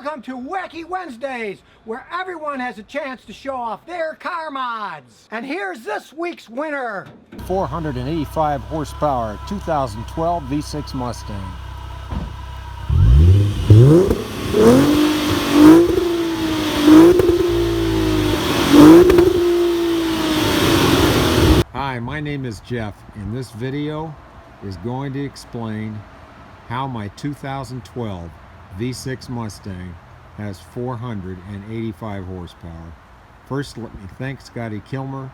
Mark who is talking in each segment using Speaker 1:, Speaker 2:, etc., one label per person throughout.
Speaker 1: welcome to Wacky Wednesdays, where everyone has a chance to show off their car mods. And here's this week's winner.
Speaker 2: 485 horsepower, 2012 V6 Mustang. Hi, my name is Jeff, and this video is going to explain how my 2012 V6 Mustang has 485 horsepower. First, let me thank Scotty Kilmer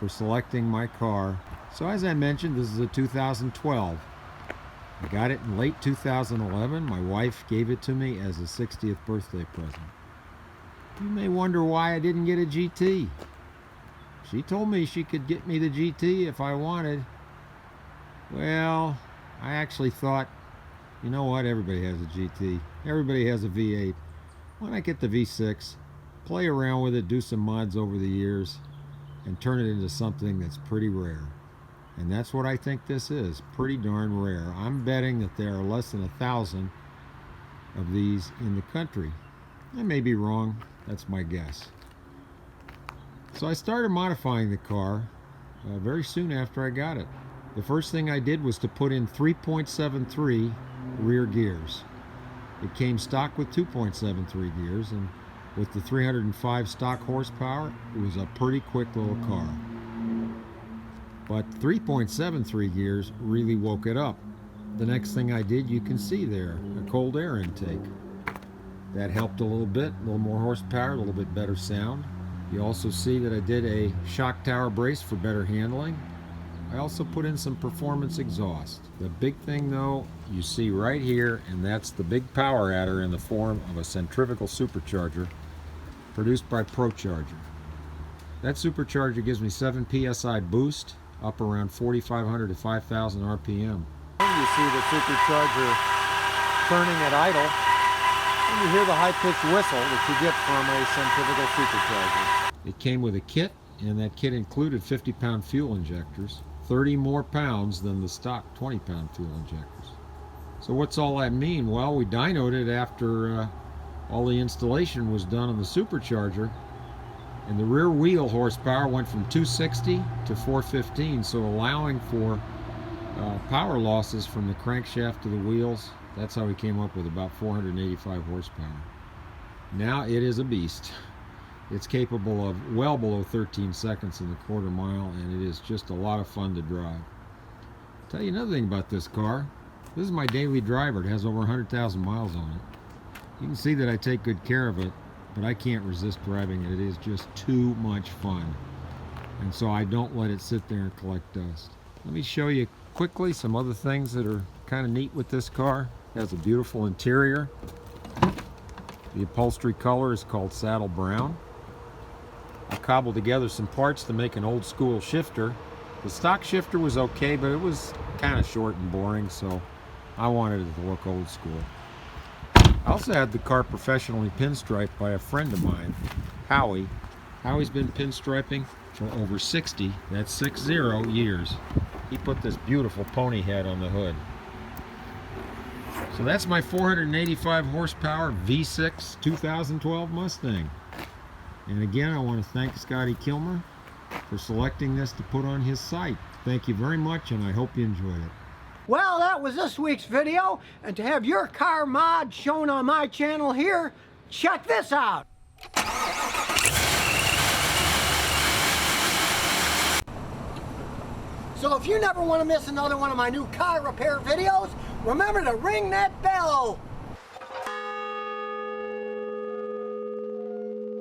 Speaker 2: for selecting my car. So as I mentioned, this is a 2012. I got it in late 2011. My wife gave it to me as a 60th birthday present. You may wonder why I didn't get a GT. She told me she could get me the GT if I wanted. Well, I actually thought, you know what, everybody has a GT. Everybody has a V8. Why not get the V6, play around with it, do some mods over the years, and turn it into something that's pretty rare. And that's what I think this is, pretty darn rare. I'm betting that there are less than 1,000 of these in the country. I may be wrong, that's my guess. So I started modifying the car very soon after I got it. The first thing I did was to put in 3.73 rear gears. It came stock with 2.73 gears, and with the 305 stock horsepower, it was a pretty quick little car. But 3.73 gears really woke it up. The next thing I did, you can see there, a cold air intake. That helped a little bit, a little more horsepower, a little bit better sound. You also see that I did a shock tower brace for better handling. I also put in some performance exhaust. The big thing though, you see right here, and that's the big power adder in the form of a centrifugal supercharger produced by ProCharger. That supercharger gives me 7 psi boost, up around 4,500 to 5,000 RPM. You see the supercharger turning at idle, and you hear the high-pitched whistle that you get from a centrifugal supercharger. It came with a kit, and that kit included 50-pound fuel injectors, 30 more pounds than the stock 20-pound fuel injectors. So what's all that mean? Well, we dynoed it after all the installation was done on the supercharger, and the rear wheel horsepower went from 260 to 415, so allowing for power losses from the crankshaft to the wheels. That's how we came up with about 485 horsepower. Now it is a beast. It's capable of well below 13 seconds in the quarter mile, and it is just a lot of fun to drive. I'll tell you another thing about this car. This is my daily driver. It has over 100,000 miles on it. You can see that I take good care of it, but I can't resist driving it. It is just too much fun. And so I don't let it sit there and collect dust. Let me show you quickly some other things that are kind of neat with this car. It has a beautiful interior. The upholstery color is called saddle brown. I cobbled together some parts to make an old school shifter. The stock shifter was okay, but it was kind of short and boring, so I wanted it to look old school. I also had the car professionally pinstriped by a friend of mine, Howie. Howie's been pinstriping for over 60, that's 60 years. He put this beautiful pony head on the hood. So that's my 485 horsepower V6 2012 Mustang. And again, I want to thank Scotty Kilmer for selecting this to put on his site. Thank you very much, and I hope you enjoyed it.
Speaker 1: Well, that was this week's video, and to have your car mod shown on my channel here, check this out. So if you never want to miss another one of my new car repair videos, remember to ring that bell.